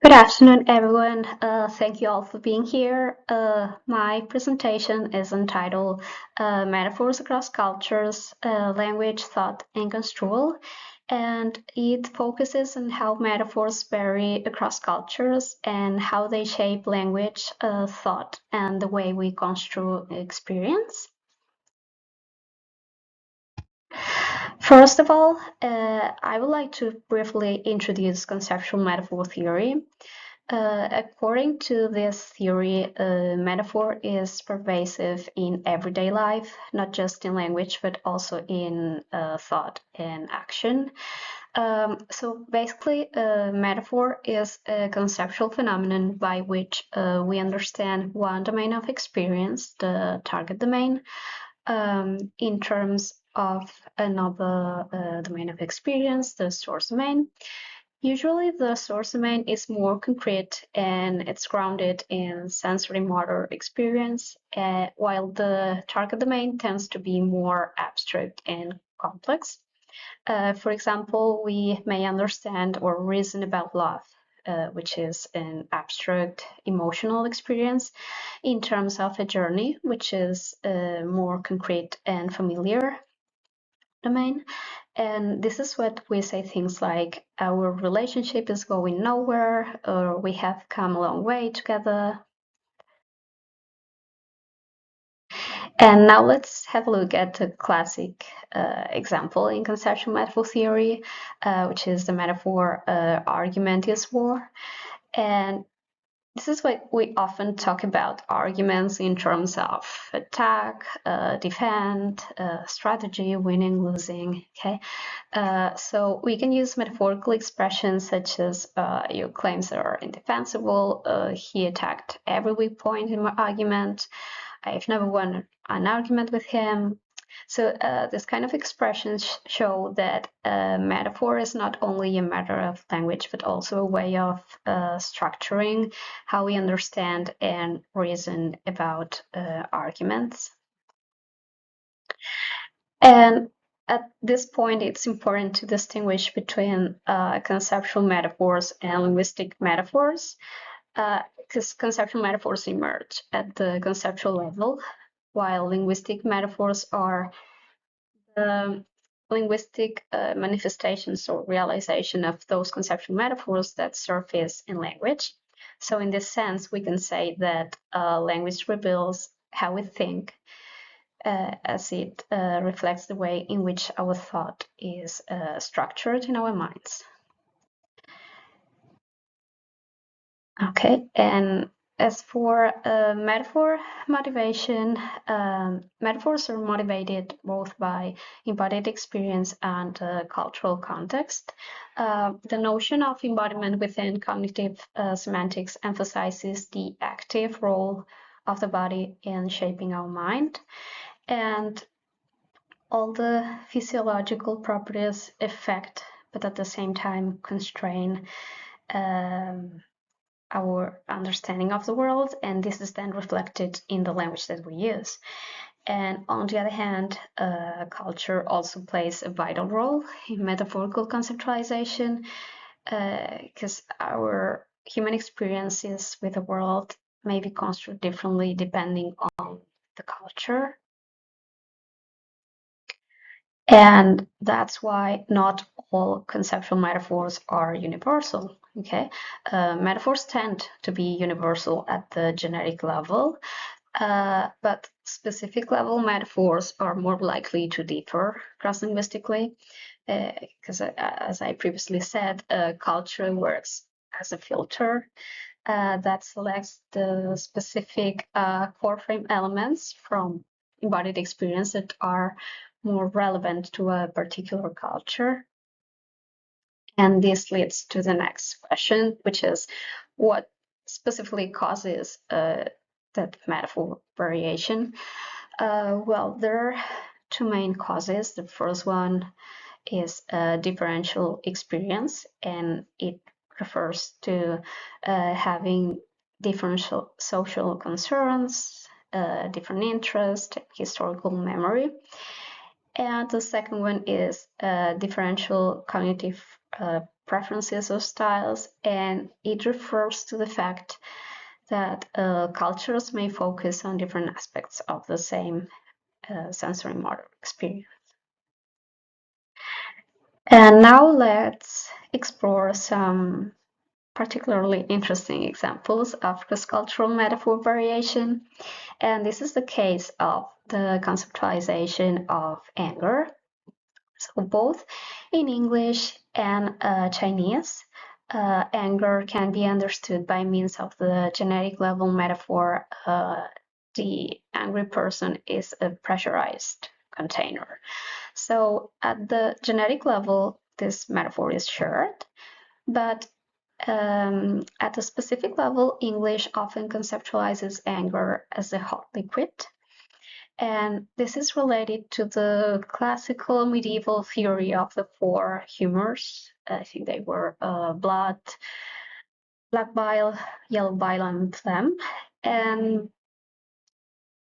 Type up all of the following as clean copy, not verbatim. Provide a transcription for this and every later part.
Good afternoon, everyone. Thank you all for being here. My presentation is entitled Metaphors Across Cultures, Language, Thought, and Construal, and it focuses on how metaphors vary across cultures and how they shape language, thought, and the way we construe experience. First of all, I would like to briefly introduce conceptual metaphor theory. According to this theory, metaphor is pervasive in everyday life, not just in language, but also in thought and action. So basically, metaphor is a conceptual phenomenon by which we understand one domain of experience, the target domain, in terms of another domain of experience, the source domain. Usually the source domain is more concrete and it's grounded in sensory motor experience, while the target domain tends to be more abstract and complex. For example, we may understand or reason about love, which is an abstract emotional experience, in terms of a journey, which is more concrete and familiar domain. And this is what we say things like our relationship is going nowhere, or we have come a long way together. And now let's have a look at a classic example in conceptual metaphor theory, which is the metaphor argument is war. And this is what we often talk about arguments in terms of attack, defend, strategy, winning, losing. Okay, so we can use metaphorical expressions such as your claims are indefensible. He attacked every weak point in my argument. I've never won an argument with him. So this kind of expressions show that metaphor is not only a matter of language, but also a way of structuring how we understand and reason about arguments. And at this point, it's important to distinguish between conceptual metaphors and linguistic metaphors, because conceptual metaphors emerge at the conceptual level, while linguistic metaphors are the linguistic manifestations or realization of those conceptual metaphors that surface in language. So in this sense, we can say that language reveals how we think, as it reflects the way in which our thought is structured in our minds. Okay, and as for metaphor motivation, metaphors are motivated both by embodied experience and cultural context. The notion of embodiment within cognitive semantics emphasizes the active role of the body in shaping our mind, and all the physiological properties affect, but at the same time constrain our understanding of the world, and this is then reflected in the language that we use. And on the other hand, culture also plays a vital role in metaphorical conceptualization, because our human experiences with the world may be construed differently depending on the culture. And that's why not all conceptual metaphors are universal. Okay, metaphors tend to be universal at the generic level, but specific level metaphors are more likely to differ cross-linguistically, because as I previously said, culture works as a filter that selects the specific core frame elements from embodied experience that are more relevant to a particular culture. And this leads to the next question, which is what specifically causes that metaphor variation? Well, there are two main causes. The first one is differential experience, and it refers to having different social concerns, different interests, historical memory. And the second one is differential cognitive preferences or styles, and it refers to the fact that cultures may focus on different aspects of the same sensory motor experience. And now let's explore some particularly interesting examples of cross-cultural metaphor variation. And this is the case of the conceptualization of anger. So both in English and Chinese, anger can be understood by means of the genetic level metaphor. The angry person is a pressurized container. So at the genetic level, this metaphor is shared, but at a specific level, English often conceptualizes anger as a hot liquid. And this is related to the classical medieval theory of the four humors. I think they were blood, black bile, yellow bile, and phlegm. And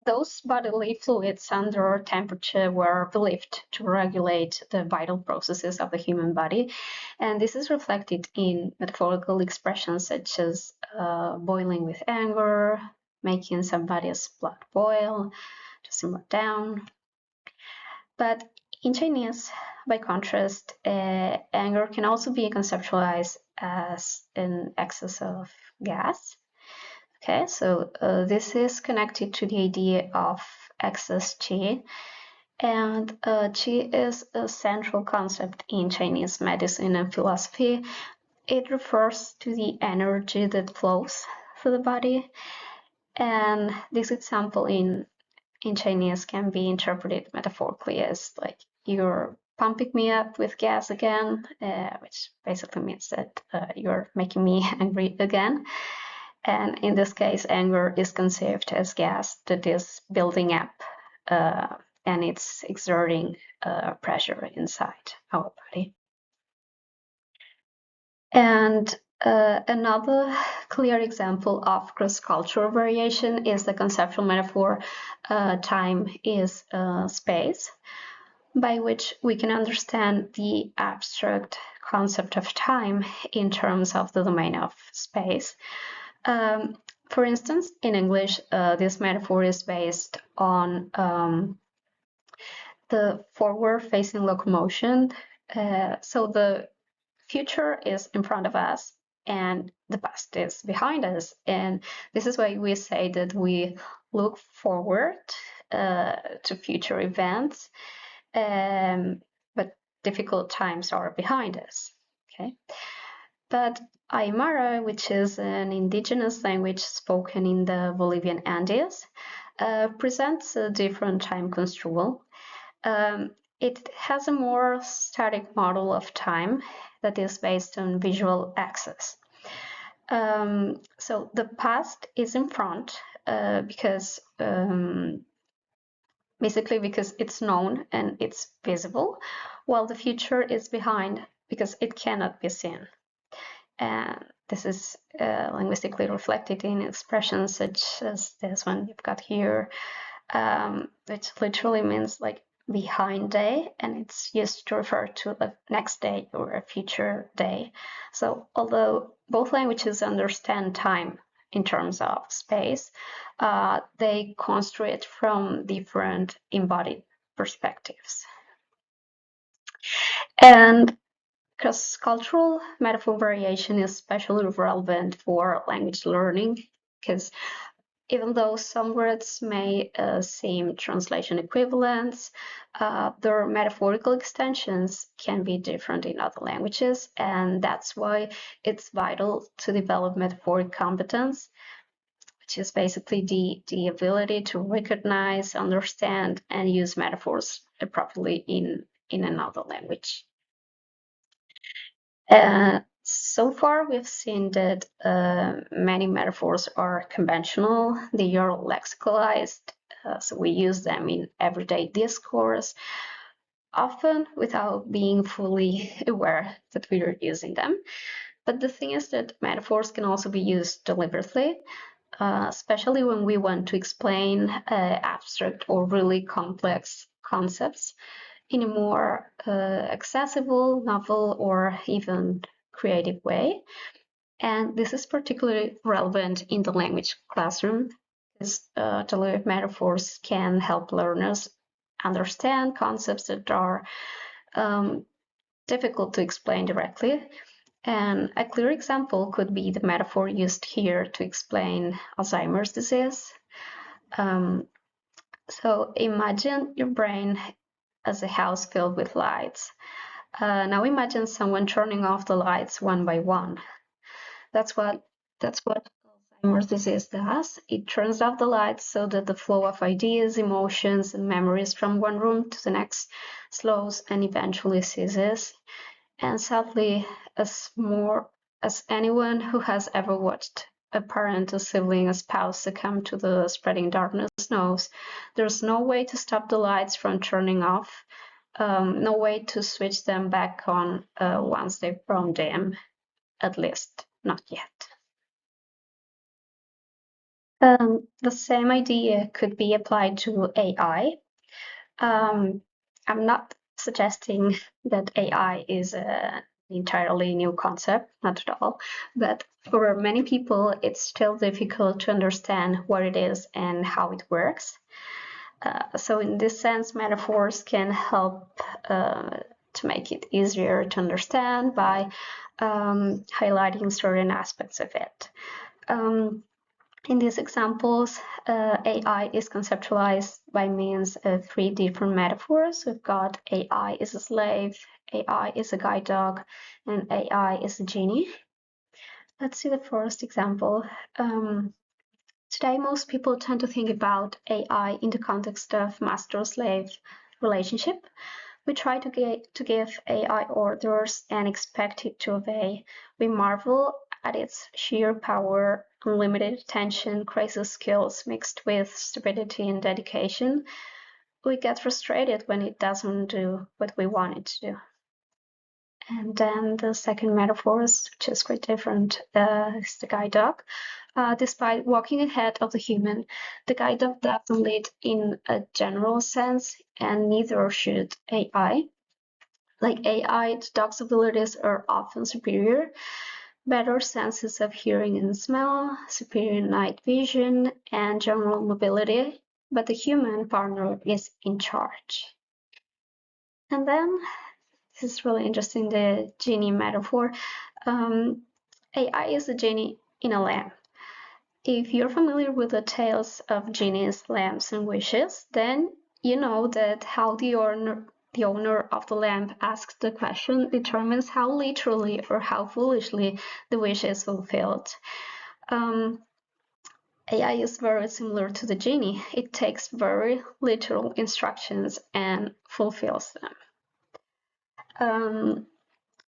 those bodily fluids under temperature were believed to regulate the vital processes of the human body. And this is reflected in metaphorical expressions such as boiling with anger, making somebody's blood boil, to simmer down. But in Chinese, by contrast, anger can also be conceptualized as an excess of gas. Okay, so this is connected to the idea of excess qi, and qi is a central concept in Chinese medicine and philosophy. It refers to the energy that flows through the body, and this example in Chinese can be interpreted metaphorically as like you're pumping me up with gas again, which basically means that you're making me angry again. And in this case, anger is conceived as gas that is building up and it's exerting pressure inside our body. And another clear example of cross-cultural variation is the conceptual metaphor time is space, by which we can understand the abstract concept of time in terms of the domain of space. For instance, in English, this metaphor is based on the forward-facing locomotion. So the future is in front of us and the past is behind us. And this is why we say that we look forward to future events, but difficult times are behind us. Okay. But Aymara, which is an indigenous language spoken in the Bolivian Andes, presents a different time construal. It has a more static model of time that is based on visual access. So the past is in front because basically because it's known and it's visible, while the future is behind because it cannot be seen. And this is linguistically reflected in expressions such as this one you've got here, which literally means like behind day, and it's used to refer to the next day or a future day. So although both languages understand time in terms of space, they construe it from different embodied perspectives. And cross-cultural metaphor variation is especially relevant for language learning because even though some words may seem translation equivalents, their metaphorical extensions can be different in other languages, and that's why it's vital to develop metaphoric competence, which is basically the ability to recognize, understand, and use metaphors properly in another language. So far, we've seen that many metaphors are conventional. They are lexicalized, so we use them in everyday discourse, often without being fully aware that we are using them. But the thing is that metaphors can also be used deliberately, especially when we want to explain abstract or really complex concepts in a more accessible, novel, or even creative way. And this is particularly relevant in the language classroom, because delivered metaphors can help learners understand concepts that are difficult to explain directly. And a clear example could be the metaphor used here to explain Alzheimer's disease. So imagine your brain as a house filled with lights. Now imagine someone turning off the lights one by one. That's what Alzheimer's disease does. It turns off the lights so that the flow of ideas, emotions, and memories from one room to the next slows and eventually ceases. And sadly, as anyone who has ever watched a parent, a sibling, a spouse succumb to the spreading darkness knows, there's no way to stop the lights from turning off, no way to switch them back on once they've grown dim, at least not yet. The same idea could be applied to AI. I'm not suggesting that AI is an entirely new concept, not at all, but for many people it's still difficult to understand what it is and how it works. So in this sense, metaphors can help to make it easier to understand by highlighting certain aspects of it. In these examples, AI is conceptualized by means of 3 different metaphors. We've got AI is a slave, AI is a guide dog, and AI is a genie. Let's see the first example. Today, most people tend to think about AI in the context of master-slave relationship. We try to give AI orders and expect it to obey. We marvel at its sheer power, unlimited attention, crazy skills mixed with stupidity and dedication. We get frustrated when it doesn't do what we want it to do. And then the second metaphor, which is quite different, is the guide dog. Despite walking ahead of the human, the guide dog doesn't lead in a general sense, and neither should AI. Like AI, the dog's abilities are often superior. Better senses of hearing and smell, superior night vision, and general mobility, but the human partner is in charge. And then, this is really interesting, the genie metaphor. AI is a genie in a lamp. If you're familiar with the tales of genies, lamps, and wishes, then you know that how the owner of the lamp asks the question determines how literally or how foolishly the wish is fulfilled. AI is very similar to the genie. It takes very literal instructions and fulfills them.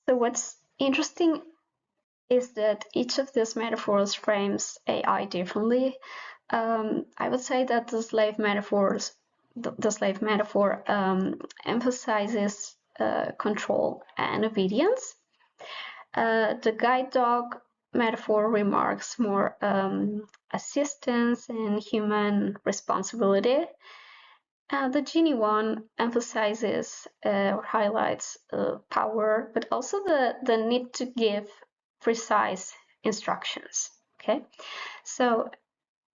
So what's interesting is that each of these metaphors frames AI differently. I would say that the slave metaphor emphasizes control and obedience. The guide dog metaphor remarks more assistance and human responsibility. The genie one emphasizes or highlights power, but also the need to give precise instructions. Okay, so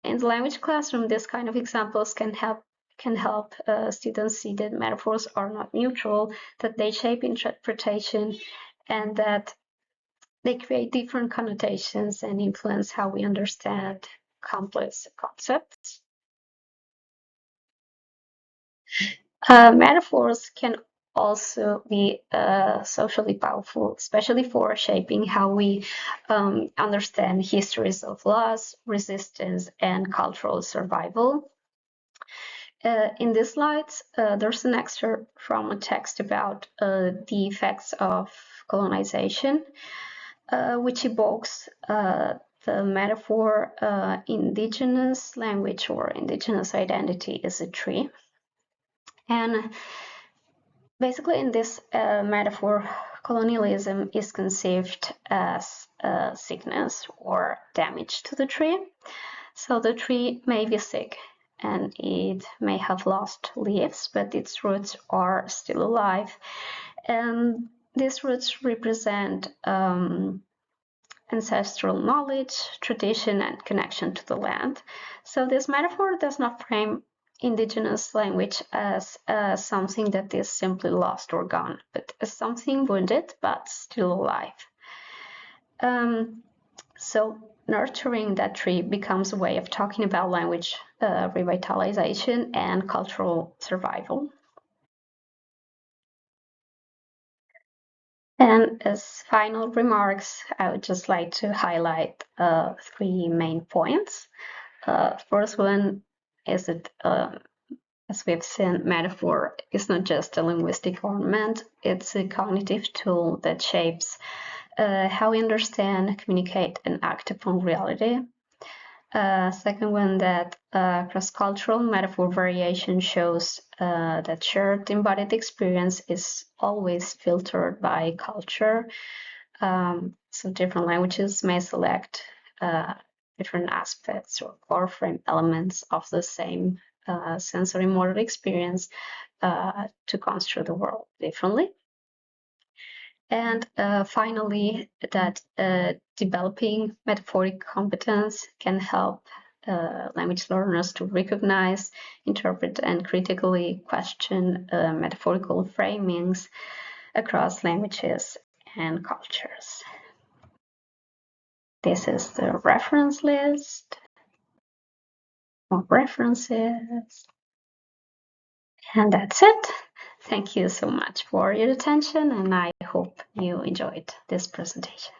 in the language classroom, this kind of examples can help students see that metaphors are not neutral, that they shape interpretation, and that they create different connotations and influence how we understand complex concepts. Metaphors can also be socially powerful, especially for shaping how we understand histories of loss, resistance, and cultural survival. In these slides, there's an excerpt from a text about the effects of colonization, which evokes the metaphor indigenous language or indigenous identity is a tree. And basically in this metaphor, colonialism is conceived as sickness or damage to the tree. So the tree may be sick and it may have lost leaves, but its roots are still alive. And these roots represent ancestral knowledge, tradition, and connection to the land. So this metaphor does not frame indigenous language as something that is simply lost or gone, but as something wounded but still alive. So nurturing that tree becomes a way of talking about language revitalization and cultural survival. And as final remarks, I would just like to highlight 3 main points. First one is that, as we've seen, metaphor is not just a linguistic ornament, it's a cognitive tool that shapes how we understand, communicate, and act upon reality. Second one, that cross-cultural metaphor variation shows that shared embodied experience is always filtered by culture. So different languages may select different aspects or core frame elements of the same sensory motor experience to construct the world differently. And finally, that developing metaphoric competence can help language learners to recognize, interpret, and critically question metaphorical framings across languages and cultures. This is the reference list of references. And that's it. Thank you so much for your attention, and I hope you enjoyed this presentation.